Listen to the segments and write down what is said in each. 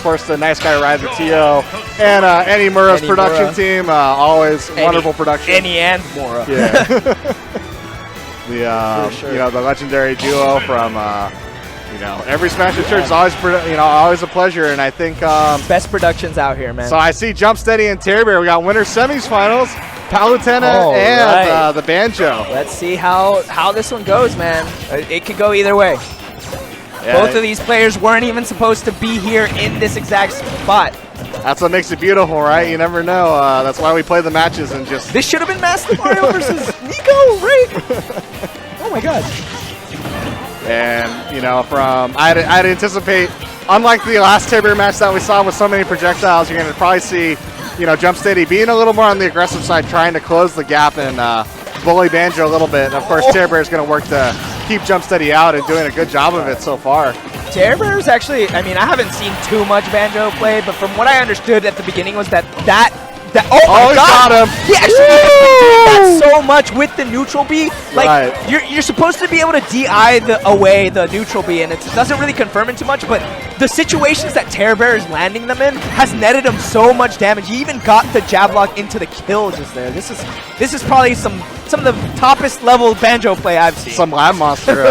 course, the nice guy Ride the TO, and Annie Mura's production team. Always wonderful production. Annie and Mura. Yeah. The legendary duo from every Smash and Church is always always a pleasure, and I think best productions out here, man. So I see Jumpsteady and Tearbear. We got winner semis finals, Palutena and the Banjo. Let's see how this one goes, man. It could go either way. Yeah, both of these players weren't even supposed to be here in this exact spot. That's what makes it beautiful, right? You never know. That's why we play the matches and just. This should have been Master Mario versus Nico, right? Oh my God. And I'd anticipate, unlike the last Tearbear match that we saw with so many projectiles, you're going to probably see, Jumpsteady being a little more on the aggressive side, trying to close the gap and bully Banjo a little bit. And of course, Tearbear is going to work to keep Jumpsteady out and doing a good job of it so far. Tearbear is actually, I haven't seen too much Banjo play, but from what I understood at the beginning was that oh my God! Got him. He actually has been doing that so much with the neutral B. Like you're supposed to be able to DI away the neutral B, and it doesn't really confirm it too much. But the situations that Tearbear is landing them in has netted him so much damage. He even got the jab lock into the kill just there. This is probably some of the toppest level Banjo play I've seen. Some lab monster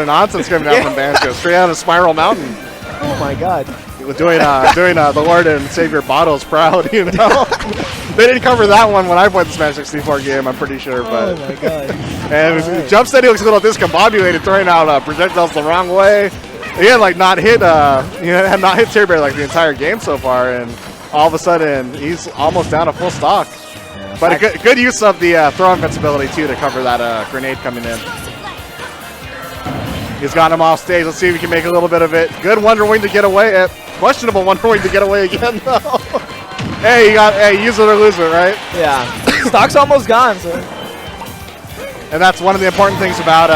nonsense coming out from Banjo, straight out of Spiral Mountain. Oh my God. Doing the Lord and Savior Bottles proud, They didn't cover that one when I played the Smash 64 game, I'm pretty sure. But oh my God. And Jumpsteady looks a little discombobulated, throwing out projectiles the wrong way. He had not hit Tearbear like the entire game so far, and all of a sudden he's almost down to full stock. Yeah, but a good use of the throw invincibility too to cover that grenade coming in. He's got him off stage. Let's see if he can make a little bit of it. Good Wonder Wing to get away. Questionable Wonder Wing to get away again, though. Hey, use it or lose it, right? Yeah. Stock's almost gone, so. And that's one of the important things about,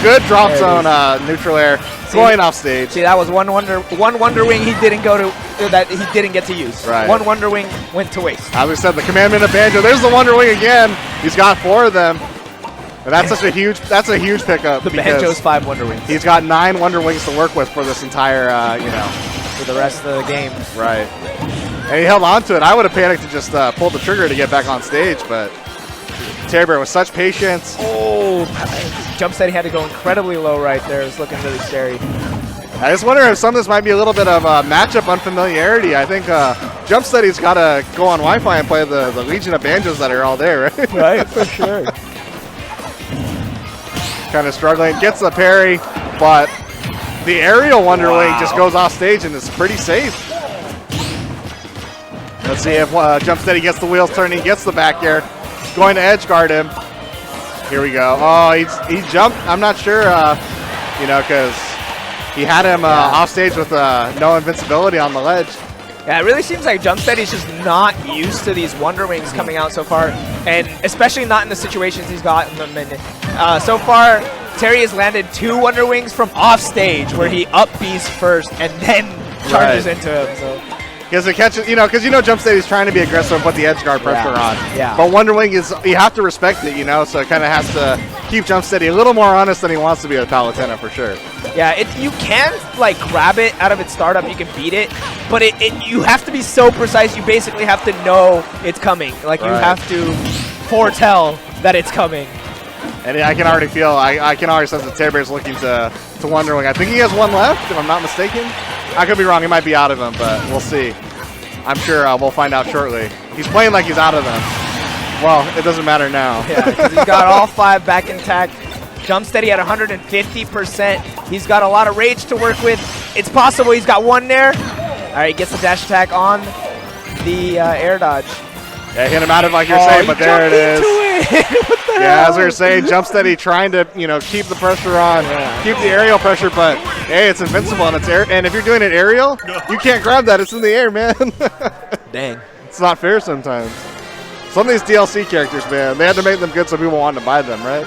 good drop zone neutral air going off stage. See, that was one Wonder Wing he didn't get to use. Right. One Wonder Wing went to waste. As we said, the commandment of Banjo. There's the Wonder Wing again. He's got 4 of them. And that's a huge pickup. The Banjo's 5 Wonder Wings. He's got 9 Wonder Wings to work with for this entire, for the rest of the game. Right. And he held on to it. I would have panicked to just pull the trigger to get back on stage, but Tearbear with such patience. Oh, Jumpsteady had to go incredibly low right there. It's looking really scary. I just wonder if some of this might be a little bit of matchup unfamiliarity. I think Jumpsteady's got to go on Wi-Fi and play the Legion of Banjos that are all there, right? Right, for sure. Kind of struggling, gets the parry, but the aerial Wonder Wing just goes off stage and is pretty safe. Let's see if Jumpsteady gets the wheels turning, gets the back air, going to edge guard him. Here we go. Oh, he jumped. I'm not sure, because he had him off stage with no invincibility on the ledge. Yeah, it really seems like Jumpsteady's just not used to these Wonder Wings coming out so far, and especially not in the situations he's gotten them in. So far, Terry has landed 2 Wonder Wings from off stage where he up B's first and then charges into him. So. Because it catches, because Jumpsteady's trying to be aggressive and put the edge guard pressure on. Yeah. But Wonder Wing you have to respect it, so it kind of has to keep Jumpsteady a little more honest than he wants to be with Palutena for sure. Yeah, you can grab it out of its startup, you can beat it, but you have to be so precise. You basically have to know it's coming. You have to foretell that it's coming. And I can already feel, I can already sense that Tearbear's looking to Wonder Wing. I think he has 1 left, if I'm not mistaken. I could be wrong. He might be out of them, but we'll see. I'm sure we'll find out shortly. He's playing like he's out of them. Well, it doesn't matter now. Yeah, because he's got all 5 back intact. Jumpsteady at 150%. He's got a lot of rage to work with. It's possible he's got 1 there. All right, gets the dash attack on the air dodge. Yeah, hit him out of like you're saying, but there it is. Yeah, as we were saying, Jumpsteady trying to, keep the pressure on, keep the aerial pressure, but hey, it's invincible and it's air. And if you're doing it aerial, you can't grab that. It's in the air, man. Dang. It's not fair sometimes. Some of these DLC characters, man, they had to make them good so people wanted to buy them, right?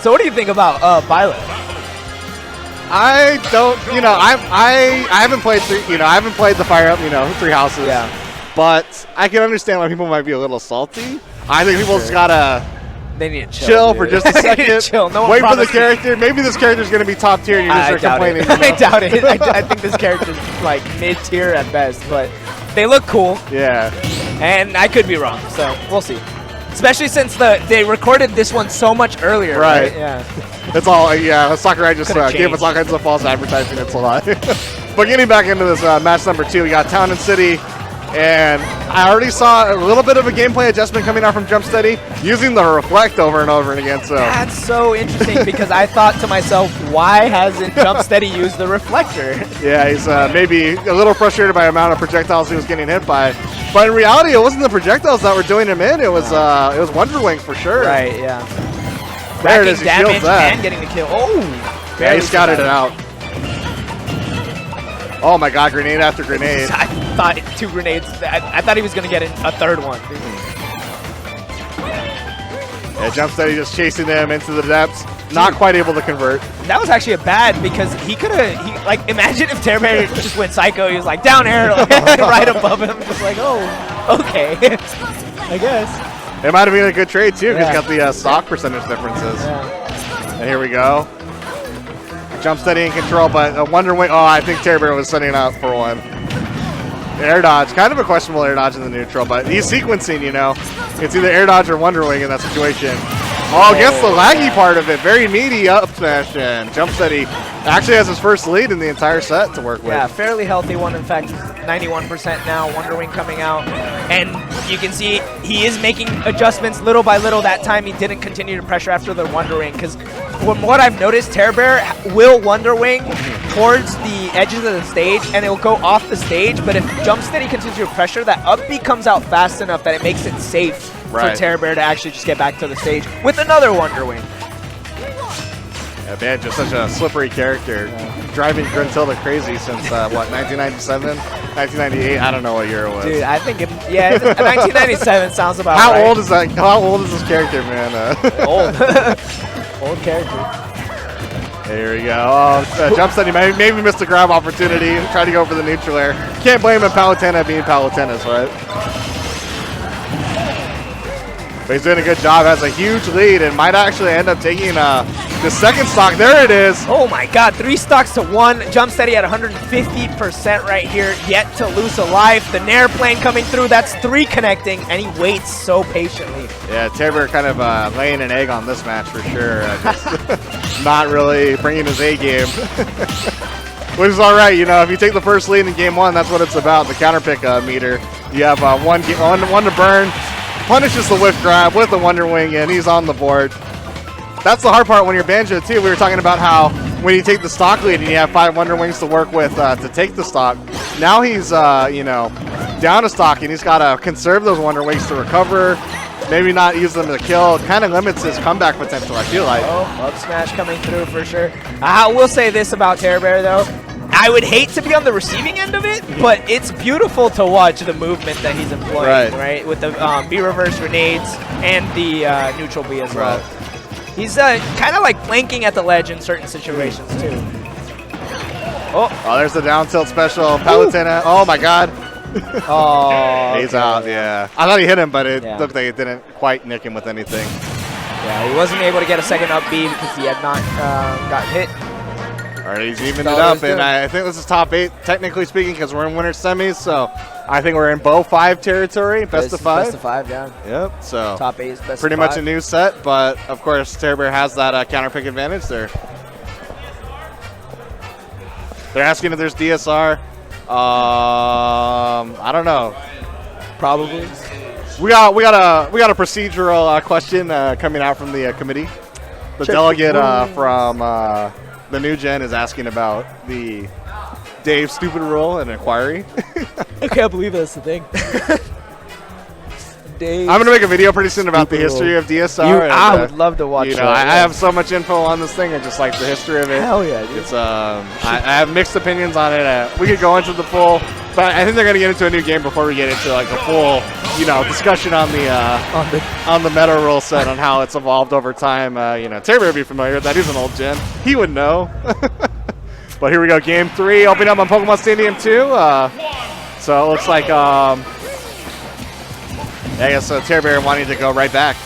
So what do you think about Violet? I don't, I haven't played I haven't played the Fire Up, 3 houses. Yeah. But I can understand why people might be a little salty. I think people just gotta They need to chill for just a They need to second. chill. No one Wait for the promised me- character. Maybe this character's going to be top tier and you're just I doubt complaining. it. You know? I doubt it. I think this character's like mid-tier at best, but they look cool, Yeah. and I could be wrong, so we'll see. Especially since they recorded this one so much earlier, right? Yeah. It's all, yeah, Sakurai just Could've gave us all kinds of false advertising. It's a lot. But getting back into this match number 2, we got Town and City. And I already saw a little bit of a gameplay adjustment coming out from Jumpsteady, using the reflect over and over again. So That's so interesting because I thought to myself, why hasn't Jumpsteady used the reflector? yeah, he's maybe a little frustrated by the amount of projectiles he was getting hit by. But in reality, it wasn't the projectiles that were doing him in. It was Wonder Wing for sure. Right, yeah. There it is. He Damage shields that. and getting the kill. Oh! Yeah, barely he scouted it survived. out. Oh my God! Grenade after grenade. I thought 2 grenades. I thought he was going to get a third one. Yeah, Jumpsteady just chasing them into the depths. Not quite able to convert. That was actually a bad because he could have. Like, imagine if Tearbear just went psycho. He was like down air, like, right above him. Just like, oh, okay, I guess. It might have been a good trade too, because Yeah. got the stock percentage differences. Yeah. And here we go. Jumpsteady in control, but Wonder Wing. Oh, I think Tearbear was setting up for one. Air dodge, kind of a questionable air dodge in the neutral, but he's sequencing, you know. It's either air dodge or Wonder Wing in that situation. Oh, against the laggy part of it. Very meaty up smash, and Jumpsteady actually has his first lead in the entire set to work with. Yeah, fairly healthy one. In fact, 91% now. Wonder Wing coming out. And you can see he is making adjustments little by little. That time he didn't continue to pressure after the Wonder Wing. Because from what I've noticed, Tearbear will Wonder Wing towards the edges of the stage, and it will go off the stage. But if Jumpsteady continues to pressure, that up B comes out fast enough that it makes it safe Right. for Tearbear to actually just get back to the stage with another Wonder Wing. Yeah, Banjo, such a slippery character. Driving Gruntilda crazy since, what, 1997? 1998? I don't know what year it was. Dude, I think, 1997 sounds about How right. old is that? How old is this character, man? Old. Old character. Here we go. Oh, Jumpsteady maybe missed a grab opportunity. Tried to go for the neutral air. Can't blame him, Palutena being Palutena's, right? But he's doing a good job. Has a huge lead and might actually end up taking the second stock. There it is. Oh my God, 3 stocks to 1. Jumpsteady at 150% right here, yet to lose a life. The Nair plane coming through, that's 3 connecting, and he waits so patiently. Yeah, Tearbear kind of laying an egg on this match for sure. Just not really bringing his A game. Which is all right, you know, if you take the first lead in game 1, that's what it's about, the counter pick meter. You have one to burn, punishes the whiff grab with the Wonder Wing, and he's on the board. That's the hard part when you're Banjo, too. We were talking about how when you take the stock lead and you have 5 Wonder Wings to work with to take the stock, now he's, you know, down a stock, and he's got to conserve those Wonder Wings to recover, maybe not use them to kill. Kind of limits his comeback potential, I feel like. Oh, up smash coming through for sure. I will say this about Tearbear, though. I would hate to be on the receiving end of it, but it's beautiful to watch the movement that he's employing, right? With the B-reverse grenades and the neutral B as well. He's kind of like flanking at the ledge in certain situations, too. Oh, there's the down tilt special. Palutena. Oh, my God. Oh, He's okay. out, yeah. I thought he hit him, but it Yeah. looked like it didn't quite nick him with anything. Yeah, he wasn't able to get a second up B because he had not got hit. All right, he's evened it That's all up, he's and doing. I think this is top 8, technically speaking, because we're in winter semis, so I think we're in Bow 5 territory, best of 5. Best of 5, yeah. Yep, so Top 8 is best pretty of much 5. a new set, but of course, Tearbear has that counter pick advantage there. They're asking if there's DSR. I don't know. Probably. We got a procedural question coming out from the committee. The delegate from the new gen is asking about the Dave stupid rule and inquiry. I can't believe that's the thing. Dave. I'm gonna make a video pretty soon about the Stupid history of DSR. and, I would love to watch you know, that. I have so much info on this thing and just like the history of it. Hell yeah, dude. It's I have mixed opinions on it. We could go into the full, but I think they're gonna get into a new game before we get into like a full, you know, discussion on the meta rule set on how it's evolved over time. You know, Tearbear would be familiar with that. He's an old gen. He would know. But here we go, game 3, opening up on Pokemon Stadium 2. So it looks like I guess Tearbear wanting to go right back.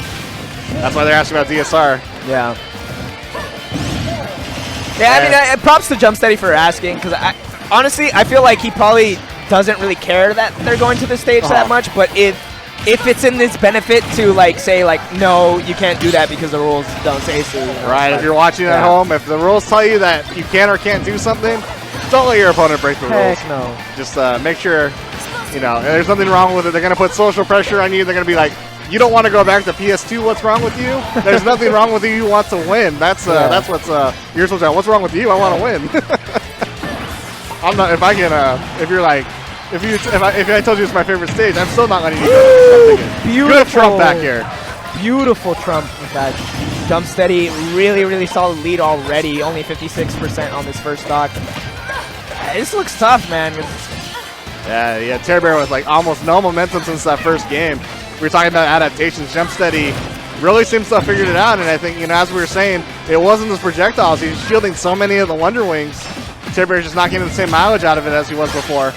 That's why they're asking about DSR. Yeah. Yeah, I mean, props to Jumpsteady for asking, because honestly, I feel like he probably doesn't really care that they're going to the stage that much, but if it's in this benefit to, like, say, like, no, you can't do that because the rules don't say so. You know, right, if you're watching at home, if the rules tell you that you can or can't do something, don't let your opponent break the rules. Heck no. Just make sure, you know, there's nothing wrong with it. They're going to put social pressure on you. They're going to be like, you don't want to go back to PS2. What's wrong with you? There's nothing wrong with you. You want to win. That's what's you're supposed to. What's wrong with you? I want to win. I'm not. If I can. If you're like, if I told you it's my favorite stage, I'm still not letting you go. Beautiful. Good trump back here. Beautiful trump with that. Jumpsteady, really, really solid lead already. Only 56% on this first stock. This looks tough, man. Yeah. Tearbear with like almost no momentum since that first game. We were talking about adaptations. Jumpsteady really seems to have figured it out, and I think, you know, as we were saying, it wasn't his projectiles. He's shielding so many of the Wonder Wings. Tearbear's just not getting the same mileage out of it as he was before.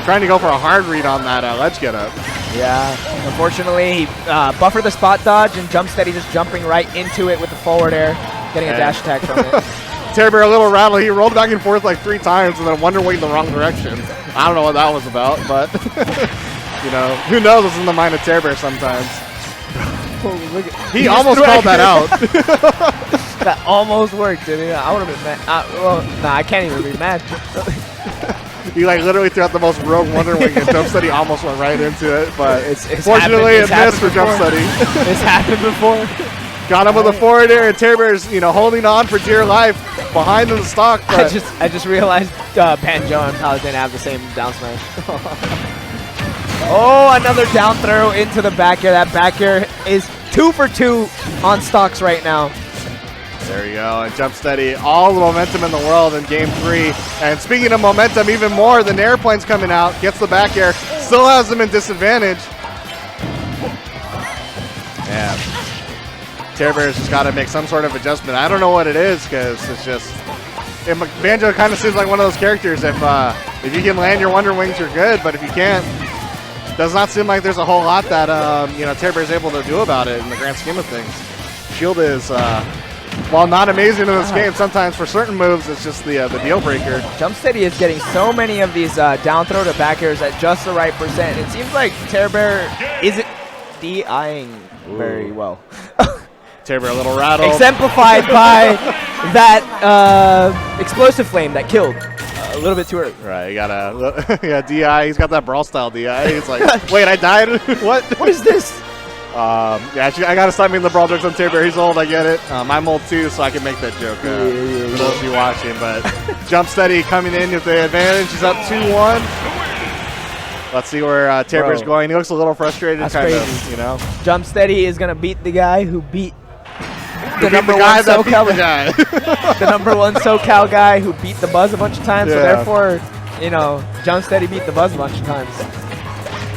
Trying to go for a hard read on that ledge get up. Yeah, unfortunately, he buffered the spot dodge, and Jumpsteady just jumping right into it with the forward air, getting a dash attack from it. Tearbear a little rattle. He rolled back and forth like 3 times and then Wonder Wing the wrong direction. I don't know what that was about, but you know, who knows what's in the mind of Tearbear sometimes. He almost called that out. That almost worked, didn't it? I would have been mad. Well, nah, I can't even be mad. He like literally threw out the most rogue Wonder Wing, and Jumpsteady almost went right into it. But it's fortunately, it missed for Jumpsteady. It's happened before. Got him with a forward air, and Tearbear's, you know, holding on for dear life behind in the stock. But I just realized Banjo and Palutena have the same down smash. Oh, another down throw into the back air. That back air is 2 for 2 on stocks right now. There you go, and Jumpsteady, all the momentum in the world in game 3. And speaking of momentum, even more, the airplane's coming out, gets the back air, still has them in disadvantage. Yeah. Tearbear's just got to make some sort of adjustment. I don't know what it is, because it's just, Banjo kind of seems like one of those characters. If you can land your Wonder Wings, you're good, but if you can't, does not seem like there's a whole lot that you know, Tearbear's able to do about it in the grand scheme of things. Shield is, while not amazing in this game, sometimes for certain moves, it's just the deal breaker. Jumpsteady is getting so many of these down throw to back airs at just the right percent. It seems like Tearbear isn't DIing very well. Tearbear a little rattle. Exemplified by that explosive flame that killed a little bit too early. Right, you got a DI. He's got that brawl style DI. He's like, wait, I died? What? What is this? Yeah, actually, I gotta stop making the brawl jokes on Tearbear. He's old, I get it. I'm old too, so I can make that joke for those of you watching. But Jumpsteady coming in with the advantage. He's up 2-1. Let's see where Tearbear's going. He looks a little frustrated, That's kind crazy. of, you know. Jumpsteady is gonna beat the guy who beat the The number guy one that beat SoCal the guy. the number 1 SoCal guy who beat the Buzz a bunch of times. So Yeah. therefore, you know, Jumpsteady beat the Buzz a bunch of times.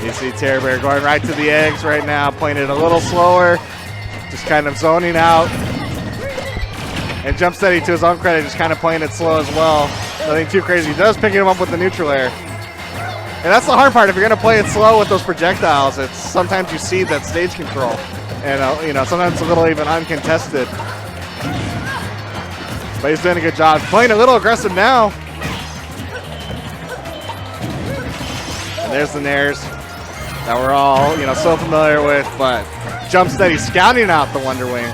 You see Tearbear going right to the eggs right now, playing it a little slower, just kind of zoning out. And Jumpsteady, to his own credit, just kind of playing it slow as well. Nothing too crazy. He does picking him up with the neutral air. And that's the hard part. If you're going to play it slow with those projectiles, it's sometimes you see that stage control. And, you know, sometimes it's a little even uncontested. But he's doing a good job. Playing a little aggressive now. And there's the nairs that we're all, you know, so familiar with, but Jumpsteady scouting out the Wonder Wing.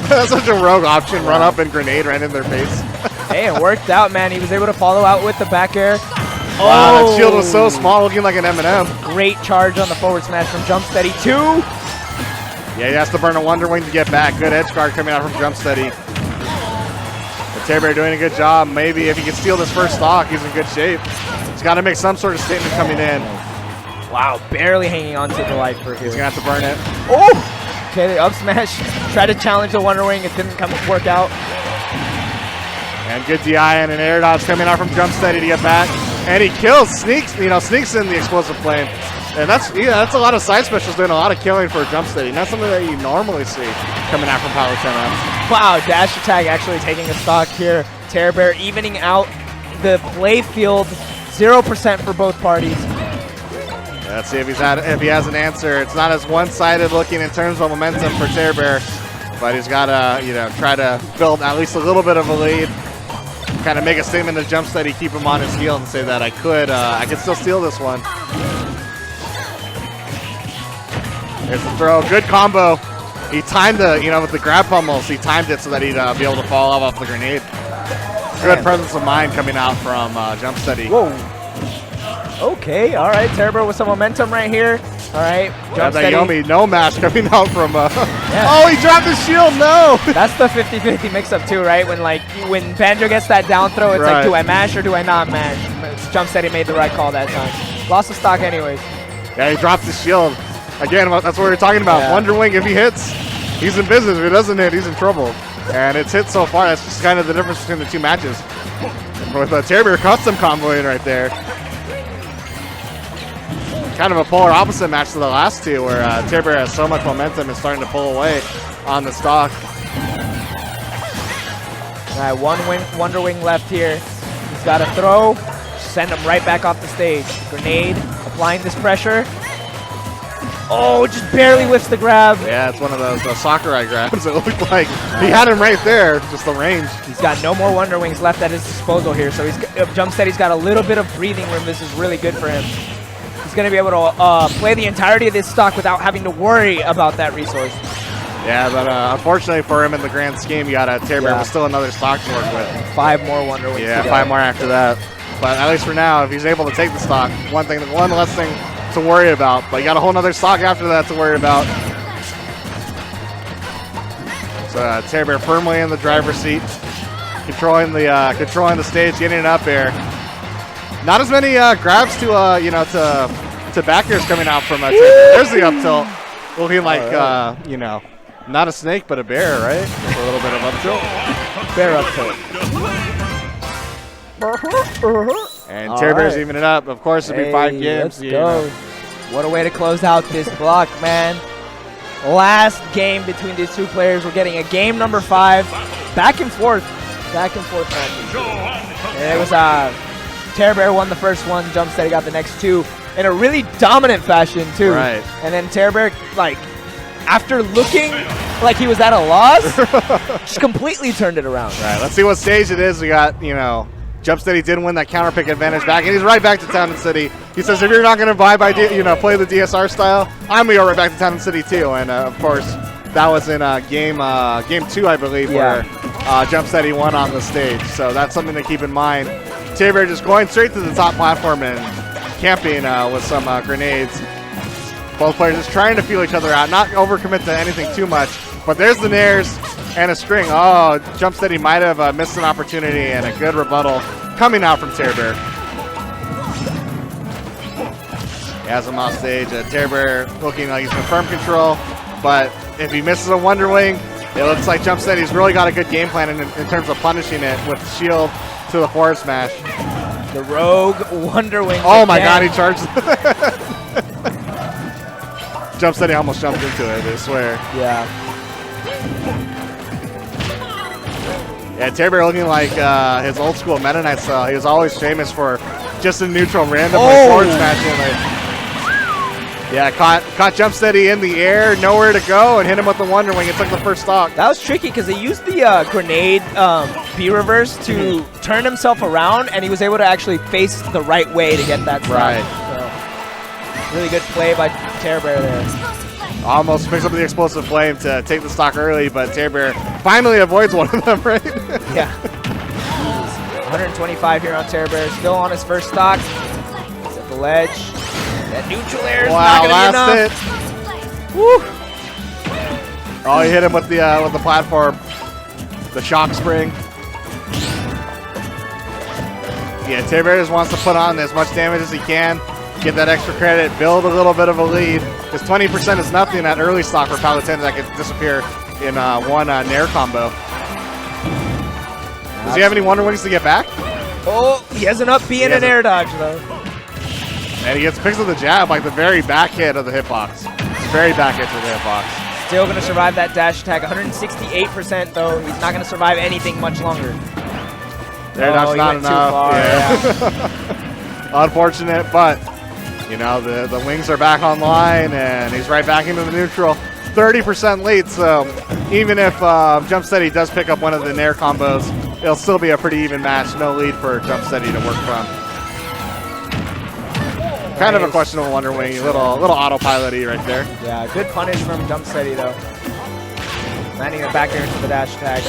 That's such a rogue option, run up and grenade right in their face. Hey, it worked out, man. He was able to follow out with the back air. Wow, that shield was so small, looking like an M&M. Great charge on the forward smash from Jumpsteady. 2. Yeah, he has to burn a Wonder Wing to get back. Good edge guard coming out from Jumpsteady. But Tearbear doing a good job. Maybe if he can steal this first stock, he's in good shape. He's got to make some sort of statement coming in. Wow, barely hanging on to the life for here. He's going to have to burn it. Oh! Okay, the up smash. Tried to challenge the Wonder Wing. It didn't work out. And good DI and an air dodge coming out from Jumpsteady to get back. And he kills, sneaks in the explosive flame. And that's a lot of side specials doing a lot of killing for Jumpsteady. Not something that you normally see coming out from Palutena. Wow, dash attack actually taking a stock here. Tearbear evening out the play field, 0% for both parties. Let's see if he has an answer. It's not as one-sided looking in terms of momentum for Tearbear, but he's got to try to build at least a little bit of a lead. Kind of make a statement to Jumpsteady, keep him on his heel, and say that I could still steal this one. There's the throw, good combo. He timed with the grab pummels, he timed it so that he'd be able to fall off the grenade. Good presence of mind coming out from Jumpsteady. Whoa. Okay, all right, Tearbear with some momentum right here. All right, Jumpsteady. Yomi no mash coming out from. Yeah. Oh, he dropped his shield. No. That's the 50-50 mix-up too, right? When Banjo gets that down throw, it's like, do I mash or do I not mash? Jumpsteady made the right call that time. Lost the stock anyways. Yeah, he dropped his shield. Again, that's what we were talking about. Yeah. Wonder Wing, if he hits, he's in business. If he doesn't hit, he's in trouble. And it's hit so far. That's just kind of the difference between the two matches. With Tearbear custom comboing right there. Kind of a polar opposite match to the last two, where Tearbear has so much momentum and starting to pull away on the stock. All right, Wonder Wing left here. He's got to throw, send him right back off the stage. Grenade, applying this pressure. Oh, just barely whiffs the grab. Yeah, it's one of those Sakurai grabs. It looked like he had him right there, just the range. He's got no more Wonder Wings left at his disposal here, so Jumpsteady's got a little bit of breathing room. This is really good for him. He's going to be able to play the entirety of this stock without having to worry about that resource. Yeah, but unfortunately for him in the grand scheme, you got Tearbear with still another stock to work with. 5 more Wonder Wings. Yeah, 5 more after that. But at least for now, if he's able to take the stock, one less thing to worry about. But you got a whole nother stock after that to worry about. So Tearbear firmly in the driver's seat, controlling the stage, getting it up air. Not as many grabs to back airs coming out from Tearbear. There's the up tilt, looking like not a snake but a bear, right? Just a little bit of up tilt. Bear up tilt. And Tearbear's even it up. Of course, it'll be 5 games. Let's go. What a way to close out this block, man. Last game between these two players. We're getting a game number 5. Back and forth matches. And it was Tearbear won the first one. Jumpsteady got the next 2 in a really dominant fashion too. Right. And then Tearbear, after looking like he was at a loss, just completely turned it around. Right. Let's see what stage it is. We got Jumpsteady did win that counter pick advantage back, and he's right back to Town and City. He says, if you're not going to play the DSR style, I'm going to go right back to Town and City too. And of course, that was in game 2, I believe, where Jumpsteady won on the stage. So that's something to keep in mind. Tearbear just going straight to the top platform and camping with some grenades. Both players just trying to feel each other out, not overcommit to anything too much. But there's the nairs and a string. Oh, Jumpsteady might have missed an opportunity, and a good rebuttal coming out from Tearbear. He has him off stage. Tearbear looking like he's in firm control, but if he misses a Wonder Wing, it looks like Jumpsteady's really got a good game plan in terms of punishing it with shield to the forward smash. The Rogue Wonder Wing. Oh my God, he charged. Jumpsteady almost jumped into it, I swear. Yeah. Yeah, Tearbear looking like his old school Meta Knight style. He was always famous for just a neutral random forward smashing. Yeah, caught Jumpsteady in the air, nowhere to go, and hit him with the Wonder Wing. It took the first stock. That was tricky because he used the grenade B-reverse to turn himself around, and he was able to actually face the right way to get that stock. Right. So, really good play by Tearbear there. Almost picks up the explosive flame to take the stock early, but Tearbear finally avoids one of them, right? Yeah. 125 here on Tearbear, still on his first stock. He's at the ledge. That neutral air is not going to be enough. Hit. Woo! Oh, he hit him with the platform, the shock spring. Yeah, Tearbear just wants to put on as much damage as he can, get that extra credit, build a little bit of a lead. Because 20% is nothing at early stock for Palutena that could disappear in one Nair combo. Does he have any Wonder Wings to get back? Oh, he has an up B and an air dodge, though. And he picks up the jab, like the very back hit of the hitbox. Very back hit to the hitbox. Still going to survive that dash attack. 168%, though. He's not going to survive anything much longer. That's not enough. Too far, yeah. Unfortunate, but You know, the wings are back online, and he's right back into the neutral. 30% lead, so even if Jumpsteady does pick up one of the Nair combos, it'll still be a pretty even match. No lead for Jumpsteady to work from. Kind of a questionable Wonder Wing, little autopilot-y right there. Yeah, good punish from Jumpsteady though. Landing it back there into the dash tag.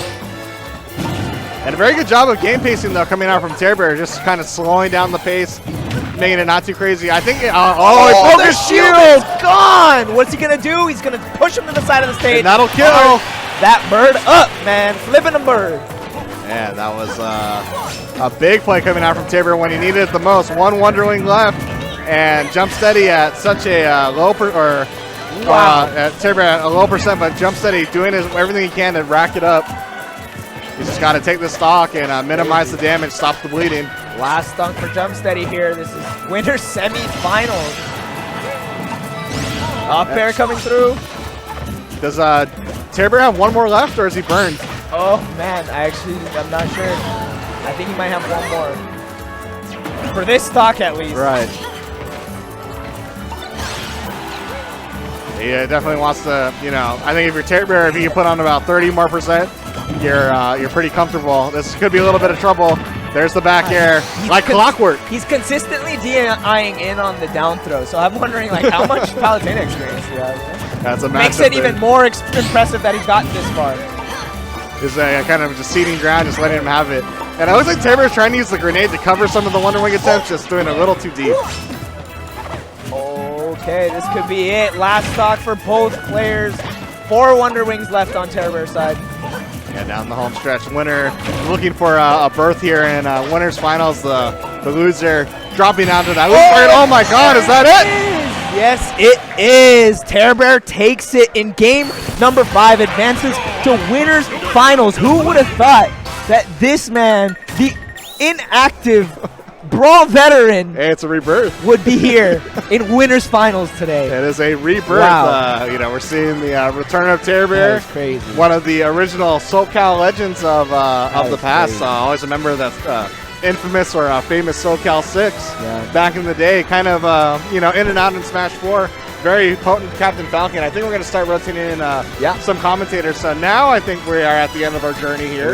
And a very good job of game pacing though coming out from Tearbear, just kind of slowing down the pace, making it not too crazy. I think, he broke his shield! Is gone! What's he gonna do? He's gonna push him to the side of the stage. And that'll kill! That bird up, man. Flipping a bird. Yeah, that was a big play coming out from Tearbear when he needed it the most. One Wonder Wing left, and Jumpsteady at such a low Tearbear at a low percent, but Jumpsteady doing everything he can to rack it up. He's just got to take the stock and minimize the damage, stop the bleeding. Last dunk for Jumpsteady here. This is winter semifinals. Up air coming through. Does Tearbear have one more left, or is he burned? Oh man, I'm not sure. I think he might have one more. For this stock at least. Right. He definitely wants to, you know, I think if you're Tearbear, if you can put on about 30 more %, you're pretty comfortable. This could be a little bit of trouble. There's the back air, like clockwork. He's consistently DIing in on the down throw, so I'm wondering like how much Palutena experience do you have? That's a makes it even more impressive that he's gotten this far. Is kind of just seeding ground, just letting him have it. And it looks like Tearbear's trying to use the grenade to cover some of the Wonder Wing attempts, just doing a little too deep. Okay, this could be it. Last stock for both players. 4 Wonder Wings left on Tearbear's side. Yeah, down the home stretch. Winner looking for a berth here in winners finals. The loser dropping down to that. Oh my God, is that it? Yes, it is. Tearbear takes it in game number 5, advances to winners finals. Who would have thought that this man, the inactive Brawl veteran, hey, it's a rebirth, would be here in winners finals today. It is a rebirth. Wow. You know, we're seeing the return of Tearbear. That is crazy. One of the original SoCal legends of the past. Always remember that infamous or famous SoCal 6 back in the day. Kind of you know, in and out in Smash 4. Very potent Captain Falcon. I think we're going to start rotating in some commentators. So now I think we are at the end of our journey here.